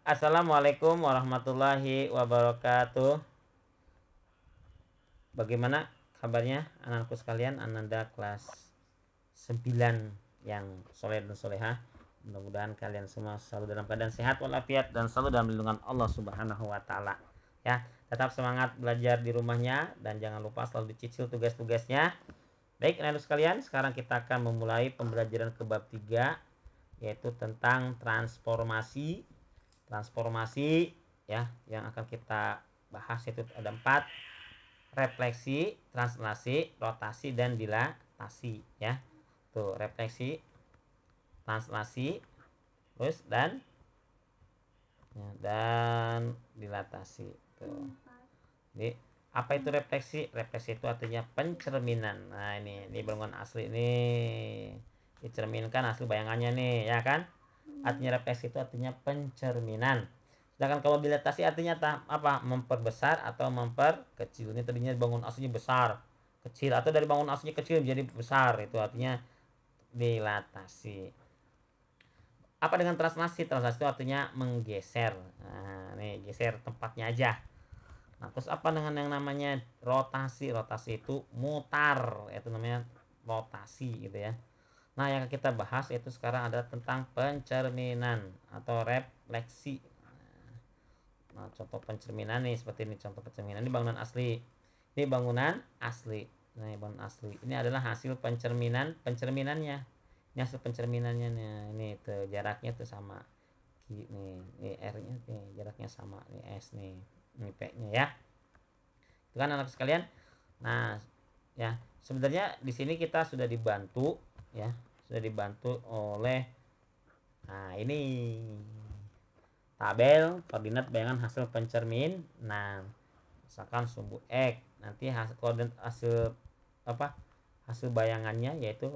Assalamualaikum warahmatullahi wabarakatuh. Bagaimana kabarnya anak-anakku sekalian? Ananda kelas 9 yang soleh dan solehah. Mudah-mudahan kalian semua selalu dalam keadaan sehat walafiat dan selalu dalam lindungan Allah Subhanahu wa taala. Ya, tetap semangat belajar di rumahnya dan jangan lupa selalu dicicil tugas-tugasnya. Baik, anak-anak sekalian, sekarang kita akan memulai pembelajaran ke bab 3 yaitu tentang transformasi. Transformasi ya, yang akan kita bahas itu ada 4: refleksi, translasi, rotasi, dan dilatasi ya. Tuh, refleksi, translasi, terus dan dilatasi. Tuh. Jadi, apa itu refleksi? Refleksi itu artinya pencerminan. Nah, ini bangunan asli nih. Dicerminkan hasil bayangannya nih, ya kan? Artinya refleksi itu artinya pencerminan. Sedangkan kalau dilatasi artinya apa? Memperbesar atau memperkecil. Ini tadinya bangun aslinya besar, kecil, atau dari bangun aslinya kecil menjadi besar. Itu artinya dilatasi. Apa dengan translasi? Translasi itu artinya menggeser. Nah, nih geser tempatnya aja. Nah, terus apa dengan yang namanya rotasi? Rotasi itu mutar. Itu namanya rotasi gitu ya. Nah, yang kita bahas itu sekarang adalah tentang pencerminan atau refleksi. Nah, contoh pencerminan nih seperti ini, contoh pencerminan ini bangunan asli. Ini bangunan asli. Nah, ini bangunan asli. Ini adalah hasil pencerminannya. Ini hasil pencerminannya nih. Ini tuh jaraknya tuh sama. Nih, ini R-nya nih jaraknya sama. Ini S nih. Ini P-nya ya. Itu kan anak sekalian. Nah, ya, sebenarnya di sini kita sudah dibantu ya, sudah dibantu oleh ini tabel koordinat bayangan hasil pencermin. Nah, misalkan sumbu X, nanti hasil koordinat hasil bayangannya yaitu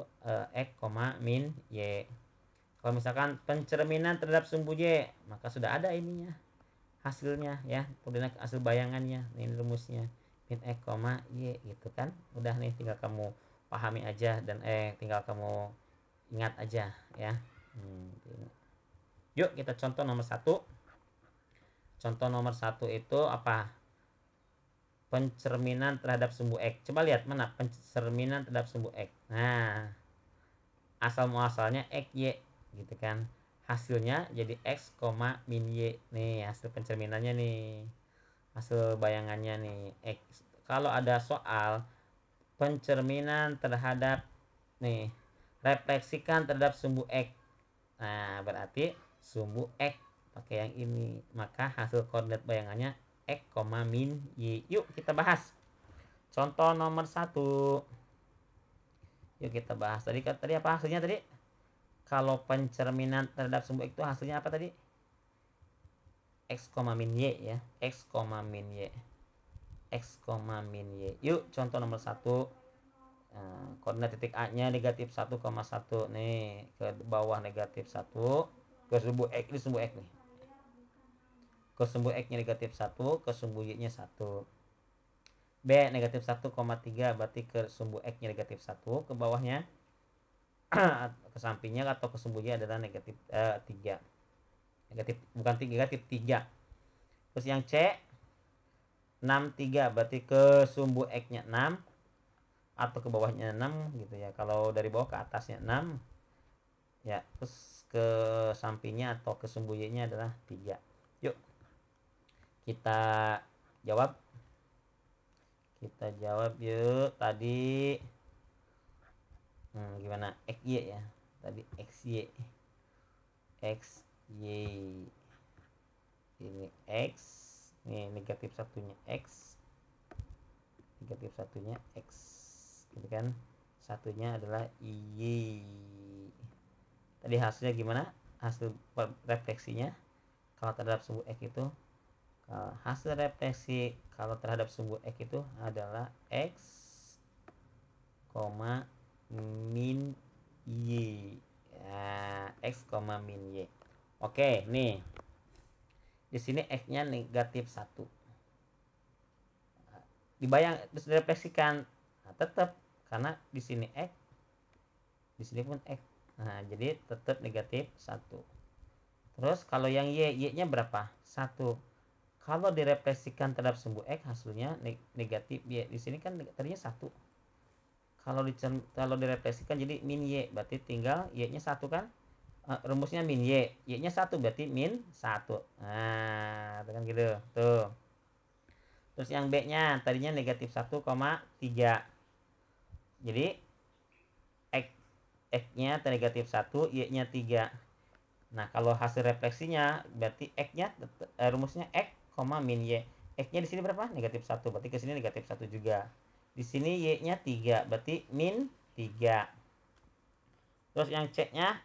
X, min Y. Kalau misalkan pencerminan terhadap sumbu Y, maka sudah ada ininya hasilnya ya, koordinat hasil bayangannya. Ini rumusnya min X, Y gitu kan. Udah nih, tinggal kamu pahami aja dan tinggal kamu ingat aja ya. Yuk kita contoh nomor 1. Contoh nomor 1 itu apa? Pencerminan terhadap sumbu X. Coba lihat mana pencerminan terhadap sumbu X. Nah, asal muasalnya X, Y gitu kan. Hasilnya jadi X, min Y. Nih hasil pencerminannya nih. Hasil bayangannya nih X. Kalau ada soal pencerminan terhadap nih, refleksikan terhadap sumbu X. Nah, berarti sumbu X pakai yang ini, maka hasil koordinat bayangannya X, min Y. Yuk kita bahas contoh nomor 1. Yuk kita bahas. Tadi apa hasilnya tadi? Kalau pencerminan terhadap sumbu X itu hasilnya apa tadi? X, min Y ya. X, min Y. X, min Y. Yuk contoh nomor 1. Nah, koordinat titik A nya negatif 1,1 nih, ke bawah negatif 1, ke sumbu X, ini sumbu X nih, ke sumbu X nya negatif 1, ke sumbu Y nya 1. B negatif 1,3, berarti ke sumbu X nya negatif 1, ke bawahnya ke sampingnya atau ke sumbu Y adalah negatif 3. Negatif, bukan 3, negatif 3. Terus yang C 6,3, berarti ke sumbu X nya 6 atau ke bawahnya 6 gitu ya. Kalau dari bawah ke atasnya 6 ya, terus ke sampingnya atau ke sumbu Y nya adalah 3. Yuk kita jawab yuk. Tadi gimana X, Y ya, tadi X, Y ini X, nih negatif satunya X, negatif satunya X gitu kan, satunya adalah Y. Tadi hasilnya gimana? Hasil refleksinya kalau terhadap sumbu X itu, hasil refleksi kalau terhadap sumbu X itu adalah X, min Y ya, X, min Y. Oke, nih di sini X nya negatif 1 dibayang, terus direfleksikan. Nah, tetap karena di sini X, di sini pun X. Nah, jadi tetap negatif 1. Terus kalau yang Y-nya berapa? 1. Kalau direfleksikan terhadap sumbu X hasilnya negatif Y. Di sini kan tadinya 1. Kalau direfleksikan jadi min Y, berarti tinggal Y-nya 1 kan? Rumusnya min Y-nya 1 berarti min 1. Nah, itu kan gitu. Tuh. Terus yang B-nya tadinya negatif 1,3. Jadi X-nya negatif 1, Y-nya 3. Nah, kalau hasil refleksinya berarti X-nya rumusnya X, min Y. X-nya di sini berapa? Negatif 1. Berarti ke sini negatif 1 juga. Di sini Y-nya 3, berarti min 3. Terus yang C-nya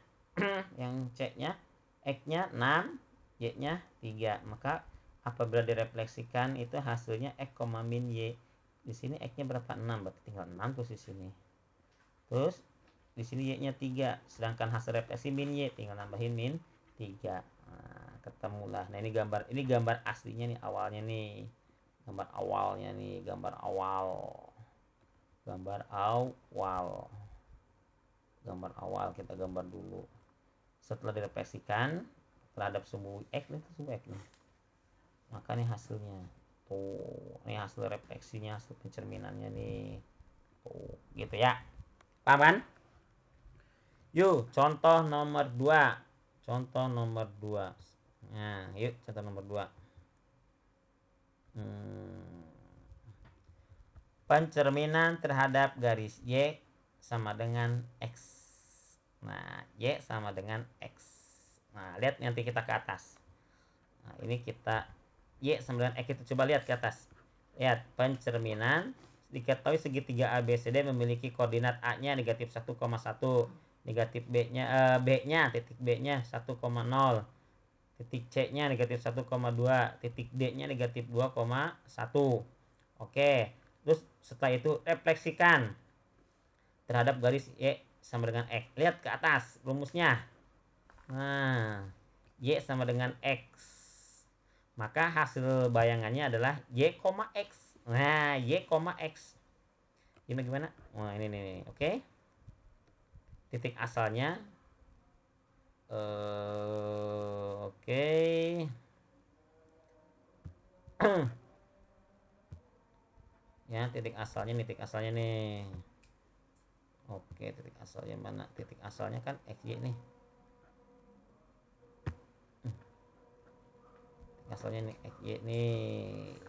yang C-nya X-nya 6, Y-nya 3. Maka apabila direfleksikan itu hasilnya X, min Y. Di sini X-nya berapa? 6, berarti tinggal 6 terus di sini. Terus di sini Y-nya 3, sedangkan hasil refleksi min Y, tinggal nambahin min 3. Nah, ketemulah. Nah, ini gambar aslinya nih, awalnya nih. Gambar awalnya nih, gambar awal. Gambar awal kita gambar dulu. Setelah direfleksikan terhadap sumbu X, itu sumbu X nih. Maka nih hasilnya. Tuh, ini hasil refleksinya, hasil pencerminannya nih. Tuh, gitu ya. Paham kan? Yuk, contoh nomor 2. Contoh nomor 2. Nah, yuk contoh nomor 2. Pencerminan terhadap garis Y sama dengan X. Nah, Y sama dengan X. Nah, lihat nanti kita ke atas. Nah, ini kita Y sama dengan X itu coba lihat ke atas. Lihat, pencerminan diketahui segitiga ABCD memiliki koordinat A-nya negatif 1,1, negatif B-nya titik B-nya 1,0, titik C-nya negatif 1,2, titik D-nya negatif 2,1. Oke, terus setelah itu refleksikan terhadap garis Y sama dengan X. Lihat ke atas rumusnya. Nah, Y sama dengan X. Maka hasil bayangannya adalah Y, X. Nah, Y, X. Gimana? Oh, ini nih. Oke. Titik asalnya. Oke. Ya, titik asalnya nih. Oke, titik asalnya mana? Titik asalnya kan XY nih. Titik asalnya nih XY nih.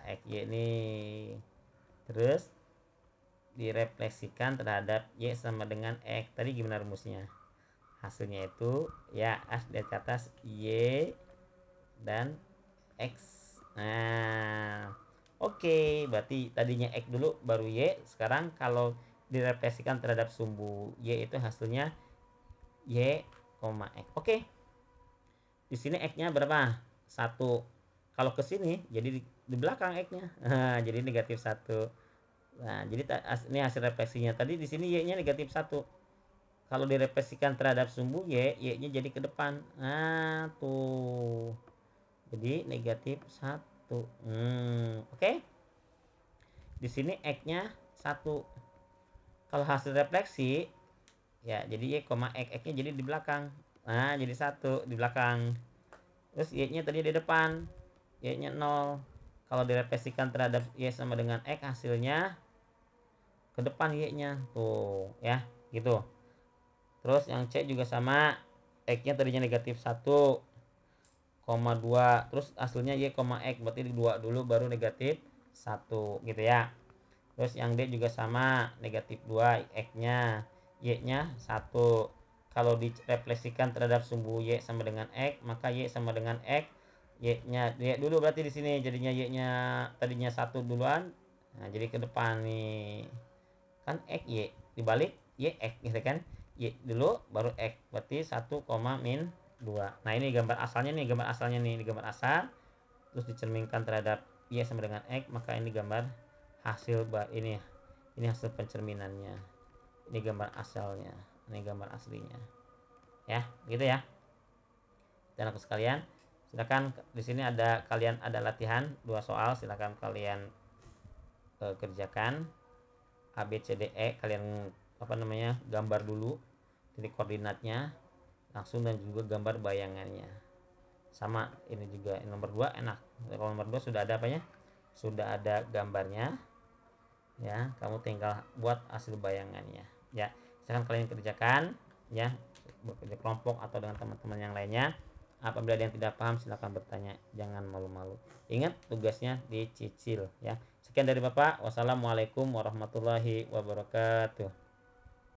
XY nih. Terus direfleksikan terhadap Y sama dengan X. Tadi gimana rumusnya? Hasilnya itu ya di atas Y dan X. Nah, oke, berarti tadinya X dulu baru Y. Sekarang kalau direfleksikan terhadap sumbu Y itu hasilnya Y, X. Oke. Di sini X-nya berapa? 1. Kalau ke sini jadi di belakang X-nya. Jadi negatif 1. Nah, jadi ini hasil refleksinya. Tadi di sini Y-nya negatif 1. Kalau direfleksikan terhadap sumbu Y, Y-nya jadi ke depan. Nah, tuh. Jadi negatif 1. Oke. Di sini X-nya 1. Kalau hasil refleksi, ya jadi Y, X-nya jadi di belakang. Nah, jadi 1 di belakang. Terus Y-nya tadi di depan. Y-nya 0. Kalau direfleksikan terhadap Y sama dengan X, hasilnya ke depan Y-nya. Tuh, ya, gitu. Terus yang C juga sama. X-nya tadinya negatif 1,2. Terus hasilnya Y, X. Berarti 2 dulu baru negatif 1, gitu ya. Terus yang D juga sama. Negatif 2 X-nya. Y-nya 1. Kalau direfleksikan terhadap sumbu Y sama dengan X, maka Y sama dengan X. Y-nya Y dulu berarti di sini jadinya Y-nya tadinya 1 duluan. Nah, jadi ke depan nih. Kan X Y dibalik Y X gitu kan. Y dulu baru X. Berarti 1, min 2. Nah, ini gambar asalnya nih, Ini gambar asal. Terus dicerminkan terhadap Y sama dengan X, maka ini gambar hasil ini hasil pencerminannya. Ini gambar asalnya. Ini gambar aslinya. Ya, gitu ya. Dan aku sekalian, silakan di sini kalian ada latihan 2 soal, silakan kalian kerjakan. A B C D E kalian gambar dulu titik koordinatnya. langsung dan juga gambar bayangannya. Sama ini juga nomor 2 enak. Kalau nomor 2 sudah ada apanya? Sudah ada gambarnya. Ya, kamu tinggal buat hasil bayangannya. Ya, silakan kalian kerjakan ya, bekerja kelompok atau dengan teman-teman yang lainnya. Apabila ada yang tidak paham silakan bertanya, jangan malu-malu. Ingat tugasnya dicicil ya. Sekian dari Bapak. Wassalamualaikum warahmatullahi wabarakatuh.